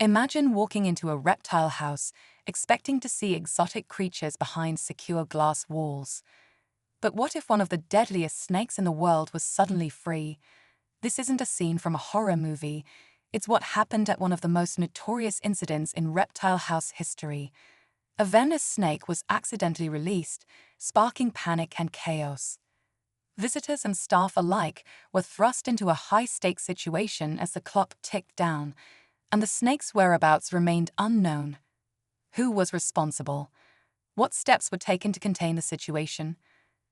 Imagine walking into a reptile house, expecting to see exotic creatures behind secure glass walls. But what if one of the deadliest snakes in the world was suddenly free? This isn't a scene from a horror movie. It's what happened at one of the most notorious incidents in reptile house history. A venomous snake was accidentally released, sparking panic and chaos. Visitors and staff alike were thrust into a high-stakes situation as the clock ticked down, and the snake's whereabouts remained unknown. Who was responsible? What steps were taken to contain the situation?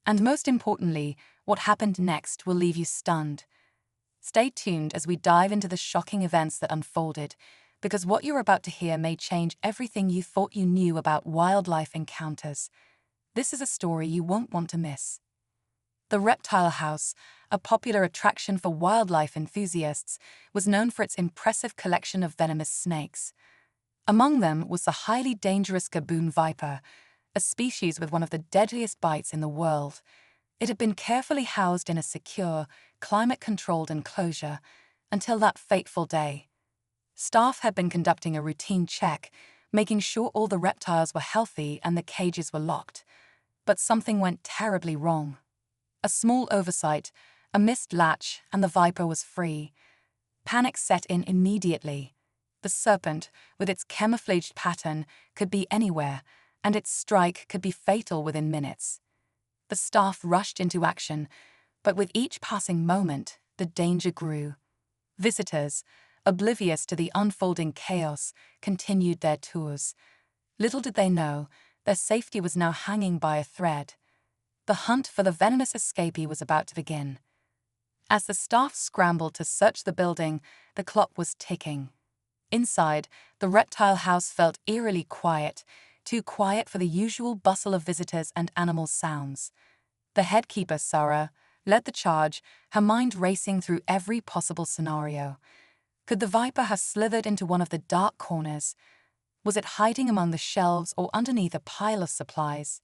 And most importantly, what happened next will leave you stunned. Stay tuned as we dive into the shocking events that unfolded, because what you're about to hear may change everything you thought you knew about wildlife encounters. This is a story you won't want to miss. The Reptile House, a popular attraction for wildlife enthusiasts, was known for its impressive collection of venomous snakes. Among them was the highly dangerous gaboon viper, a species with one of the deadliest bites in the world. It had been carefully housed in a secure, climate-controlled enclosure until that fateful day. Staff had been conducting a routine check, making sure all the reptiles were healthy and the cages were locked. But something went terribly wrong. A small oversight, a missed latch, and the viper was free. Panic set in immediately. The serpent, with its camouflaged pattern, could be anywhere, and its strike could be fatal within minutes. The staff rushed into action, but with each passing moment, the danger grew. Visitors, oblivious to the unfolding chaos, continued their tours. Little did they know, their safety was now hanging by a thread. The hunt for the venomous escapee was about to begin. As the staff scrambled to search the building, the clock was ticking. Inside, the reptile house felt eerily quiet, too quiet for the usual bustle of visitors and animal sounds. The headkeeper, Sarah, led the charge, her mind racing through every possible scenario. Could the viper have slithered into one of the dark corners? Was it hiding among the shelves or underneath a pile of supplies?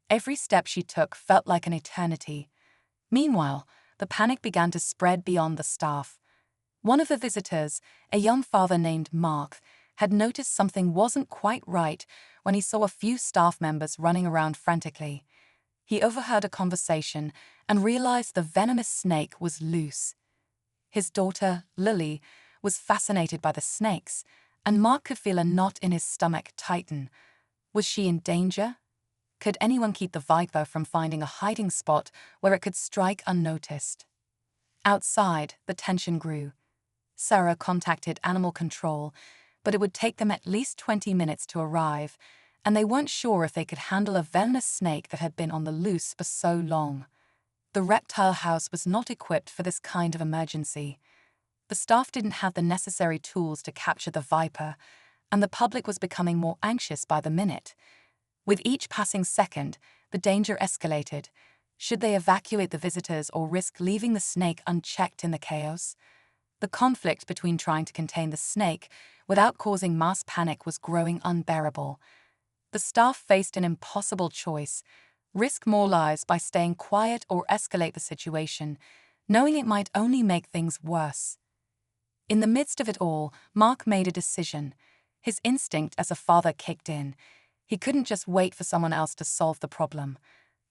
Every step she took felt like an eternity. Meanwhile, the panic began to spread beyond the staff. One of the visitors, a young father named Mark, had noticed something wasn't quite right when he saw a few staff members running around frantically. He overheard a conversation and realized the venomous snake was loose. His daughter, Lily, was fascinated by the snakes, and Mark could feel a knot in his stomach tighten. Was she in danger? Could anyone keep the viper from finding a hiding spot where it could strike unnoticed? Outside, the tension grew. Sarah contacted animal control, but it would take them at least 20 minutes to arrive, and they weren't sure if they could handle a venomous snake that had been on the loose for so long. The reptile house was not equipped for this kind of emergency. The staff didn't have the necessary tools to capture the viper, and the public was becoming more anxious by the minute. With each passing second, the danger escalated. Should they evacuate the visitors or risk leaving the snake unchecked in the chaos? The conflict between trying to contain the snake without causing mass panic was growing unbearable. The staff faced an impossible choice: risk more lives by staying quiet or escalate the situation, knowing it might only make things worse. In the midst of it all, Mark made a decision. His instinct as a father kicked in. He couldn't just wait for someone else to solve the problem.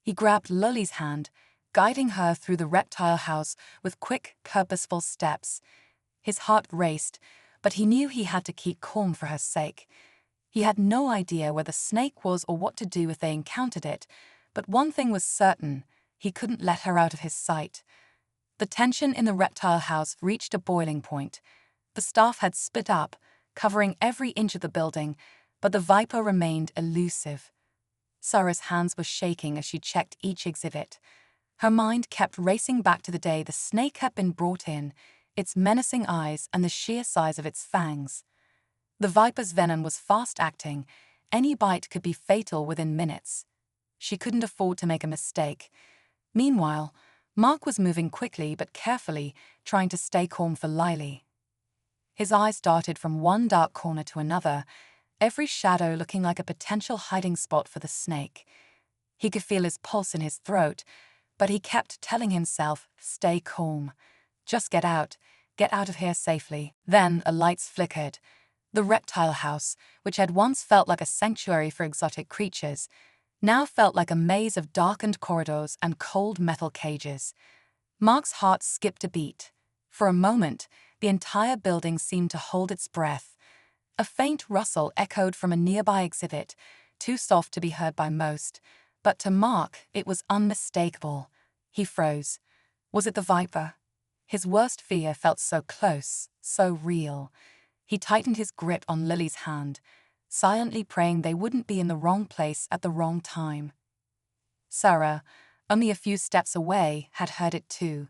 He grabbed Lily's hand, guiding her through the reptile house with quick, purposeful steps. His heart raced, but he knew he had to keep calm for her sake. He had no idea where the snake was or what to do if they encountered it, but one thing was certain: he couldn't let her out of his sight. The tension in the reptile house reached a boiling point. The staff had split up, covering every inch of the building, but the viper remained elusive. Sarah's hands were shaking as she checked each exhibit. Her mind kept racing back to the day the snake had been brought in, its menacing eyes and the sheer size of its fangs. The viper's venom was fast-acting. Any bite could be fatal within minutes. She couldn't afford to make a mistake. Meanwhile, Mark was moving quickly but carefully, trying to stay calm for Lily. His eyes darted from one dark corner to another, every shadow looking like a potential hiding spot for the snake. He could feel his pulse in his throat, but he kept telling himself, "Stay calm. Just get out of here safely." Then a light flickered. The reptile house, which had once felt like a sanctuary for exotic creatures, now felt like a maze of darkened corridors and cold metal cages. Mark's heart skipped a beat. For a moment, the entire building seemed to hold its breath. A faint rustle echoed from a nearby exhibit, too soft to be heard by most, but to Mark it was unmistakable. He froze. Was it the viper? His worst fear felt so close, so real. He tightened his grip on Lily's hand, silently praying they wouldn't be in the wrong place at the wrong time. Sarah, only a few steps away, had heard it too.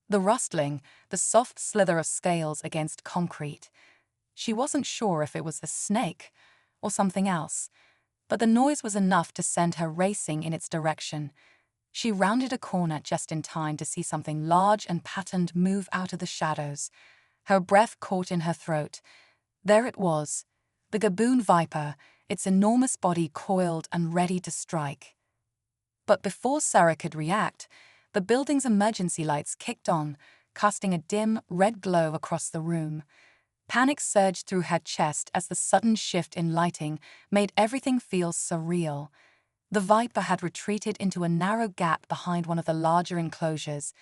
The rustling, the soft slither of scales against concrete. She wasn't sure if it was a snake or something else, but the noise was enough to send her racing in its direction. She rounded a corner just in time to see something large and patterned move out of the shadows. Her breath caught in her throat. There it was, the gaboon viper, its enormous body coiled and ready to strike. But before Sarah could react, the building's emergency lights kicked on, casting a dim, red glow across the room. Panic surged through her chest as the sudden shift in lighting made everything feel surreal. The viper had retreated into a narrow gap behind one of the larger enclosures,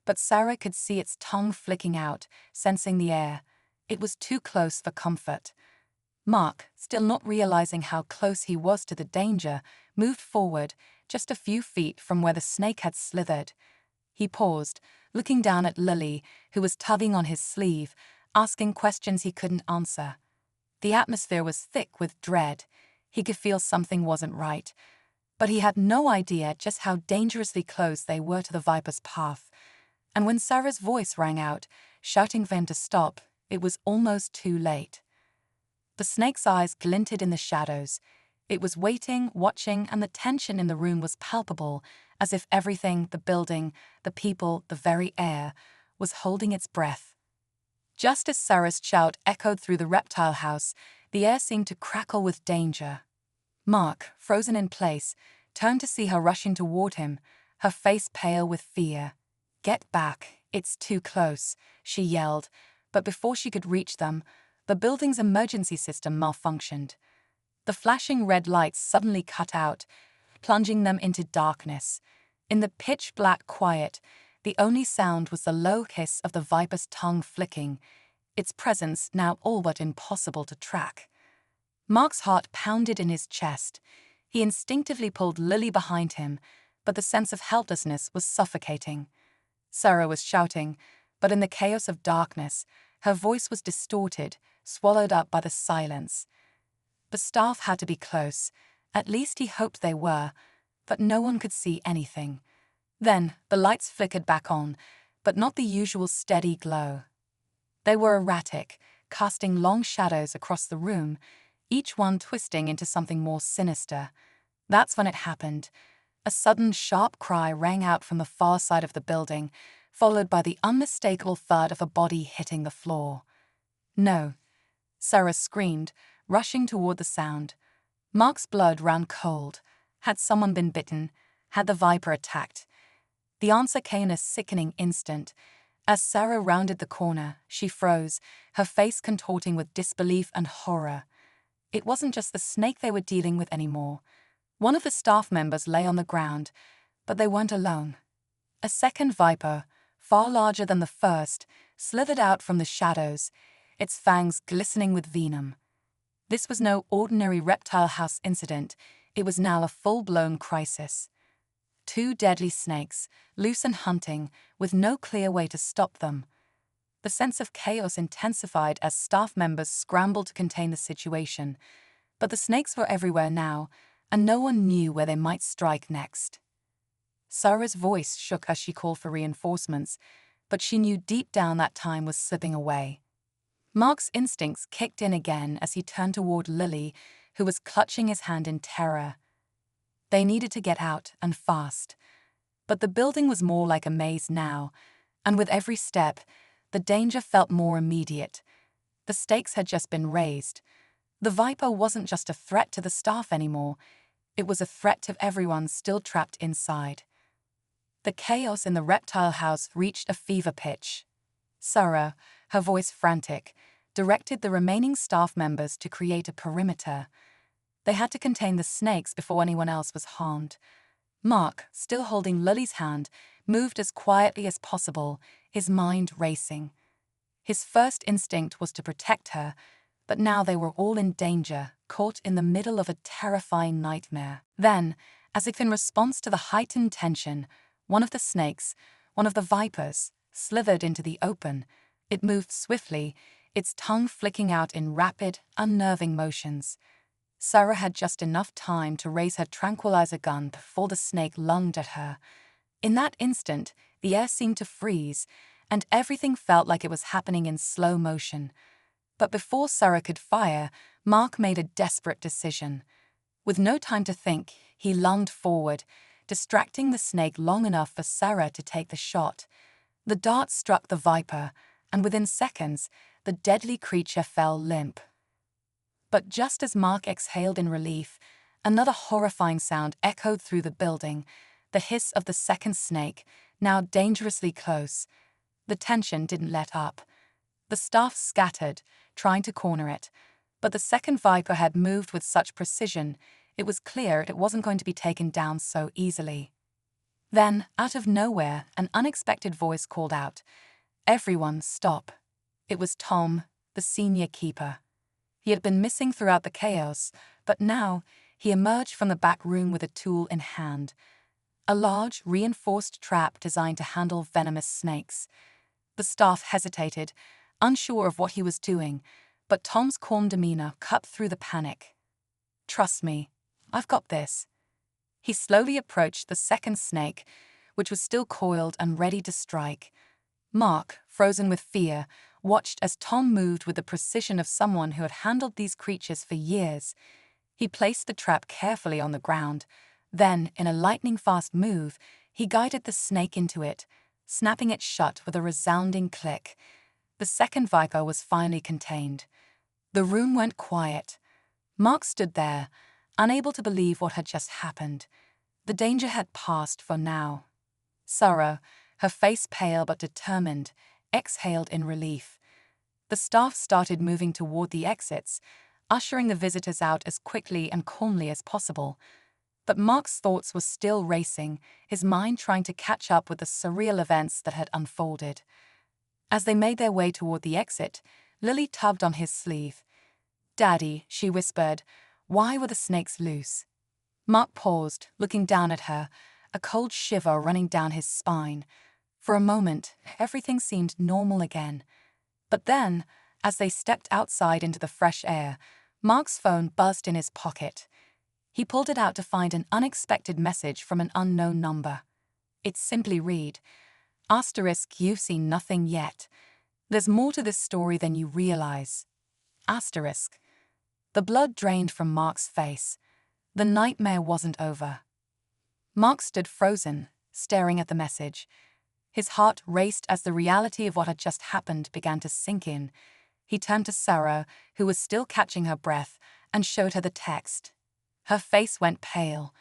but Sarah could see its tongue flicking out, sensing the air. It was too close for comfort. Mark, still not realizing how close he was to the danger, moved forward, just a few feet from where the snake had slithered. He paused, looking down at Lily, who was tugging on his sleeve, asking questions he couldn't answer. The atmosphere was thick with dread. He could feel something wasn't right, but he had no idea just how dangerously close they were to the viper's path. And when Sarah's voice rang out, shouting for him to stop, it was almost too late. The snake's eyes glinted in the shadows. It was waiting, watching, and the tension in the room was palpable, as if everything, the building, the people, the very air, was holding its breath. Just as Sarah's shout echoed through the reptile house, the air seemed to crackle with danger. Mark, frozen in place, turned to see her rushing toward him, her face pale with fear. "Get back, it's too close," she yelled, but before she could reach them, the building's emergency system malfunctioned. The flashing red lights suddenly cut out, plunging them into darkness. In the pitch-black quiet, the only sound was the low hiss of the viper's tongue flicking, its presence now all but impossible to track. Mark's heart pounded in his chest. He instinctively pulled Lily behind him, but the sense of helplessness was suffocating. Sarah was shouting, but in the chaos of darkness, her voice was distorted, swallowed up by the silence. The staff had to be close. At least he hoped they were, but no one could see anything. Then the lights flickered back on, but not the usual steady glow. They were erratic, casting long shadows across the room, each one twisting into something more sinister. That's when it happened. A sudden, sharp cry rang out from the far side of the building, followed by the unmistakable thud of a body hitting the floor. "No!" Sarah screamed, rushing toward the sound. Mark's blood ran cold. Had someone been bitten? Had the viper attacked? The answer came in a sickening instant. As Sarah rounded the corner, she froze, her face contorting with disbelief and horror. It wasn't just the snake they were dealing with anymore. One of the staff members lay on the ground, but they weren't alone. A second viper, far larger than the first, slithered out from the shadows, its fangs glistening with venom. This was no ordinary reptile house incident. It was now a full-blown crisis. 2 deadly snakes, loose and hunting, with no clear way to stop them. The sense of chaos intensified as staff members scrambled to contain the situation, but the snakes were everywhere now, and no one knew where they might strike next. Sarah's voice shook as she called for reinforcements, but she knew deep down that time was slipping away. Mark's instincts kicked in again as he turned toward Lily, who was clutching his hand in terror. They needed to get out, and fast. But the building was more like a maze now, and with every step, the danger felt more immediate. The stakes had just been raised. The viper wasn't just a threat to the staff anymore. It was a threat to everyone still trapped inside. The chaos in the reptile house reached a fever pitch. Sarah, her voice frantic, directed the remaining staff members to create a perimeter. They had to contain the snakes before anyone else was harmed. Mark, still holding Lily's hand, moved as quietly as possible, his mind racing. His first instinct was to protect her, but now they were all in danger, caught in the middle of a terrifying nightmare. Then, as if in response to the heightened tension, one of the snakes, one of the vipers, slithered into the open. It moved swiftly, its tongue flicking out in rapid, unnerving motions. Sarah had just enough time to raise her tranquilizer gun before the snake lunged at her. In that instant, the air seemed to freeze, and everything felt like it was happening in slow motion. But before Sarah could fire, Mark made a desperate decision. With no time to think, he lunged forward, distracting the snake long enough for Sarah to take the shot. The dart struck the viper, and within seconds, the deadly creature fell limp. But just as Mark exhaled in relief, another horrifying sound echoed through the building, the hiss of the second snake, now dangerously close. The tension didn't let up. The staff scattered, trying to corner it, but the second viper had moved with such precision, it was clear it wasn't going to be taken down so easily. Then, out of nowhere, an unexpected voice called out, "Everyone, stop." It was Tom, the senior keeper. He had been missing throughout the chaos, but now he emerged from the back room with a tool in hand. A large, reinforced trap designed to handle venomous snakes. The staff hesitated, unsure of what he was doing, but Tom's calm demeanor cut through the panic. "Trust me, I've got this." He slowly approached the second snake, which was still coiled and ready to strike. Mark, frozen with fear, watched as Tom moved with the precision of someone who had handled these creatures for years. He placed the trap carefully on the ground. Then, in a lightning-fast move, he guided the snake into it, snapping it shut with a resounding click. The second viper was finally contained. The room went quiet. Mark stood there, unable to believe what had just happened. The danger had passed for now. Sarah, her face pale but determined, exhaled in relief. The staff started moving toward the exits, ushering the visitors out as quickly and calmly as possible. But Mark's thoughts were still racing, his mind trying to catch up with the surreal events that had unfolded. As they made their way toward the exit, Lily tugged on his sleeve. "Daddy," she whispered, "why were the snakes loose?" Mark paused, looking down at her, a cold shiver running down his spine. For a moment, everything seemed normal again. But then, as they stepped outside into the fresh air, Mark's phone buzzed in his pocket. He pulled it out to find an unexpected message from an unknown number. It simply read, "Asterisk, you've seen nothing yet. There's more to this story than you realize. Asterisk." The blood drained from Mark's face. The nightmare wasn't over. Mark stood frozen, staring at the message. His heart raced as the reality of what had just happened began to sink in. He turned to Sarah, who was still catching her breath, and showed her the text. Her face went pale.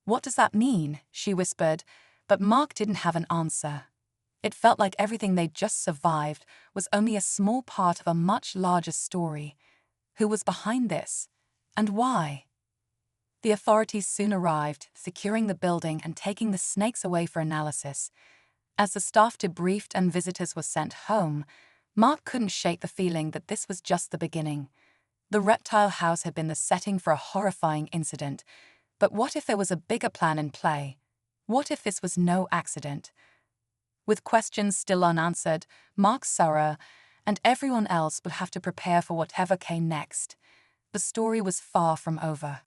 "What does that mean?" she whispered, but Mark didn't have an answer. It felt like everything they'd just survived was only a small part of a much larger story. Who was behind this? And why? The authorities soon arrived, securing the building and taking the snakes away for analysis. As the staff debriefed and visitors were sent home, Mark couldn't shake the feeling that this was just the beginning. The reptile house had been the setting for a horrifying incident, but what if there was a bigger plan in play? What if this was no accident? With questions still unanswered, Mark, Sarah, and everyone else would have to prepare for whatever came next. The story was far from over.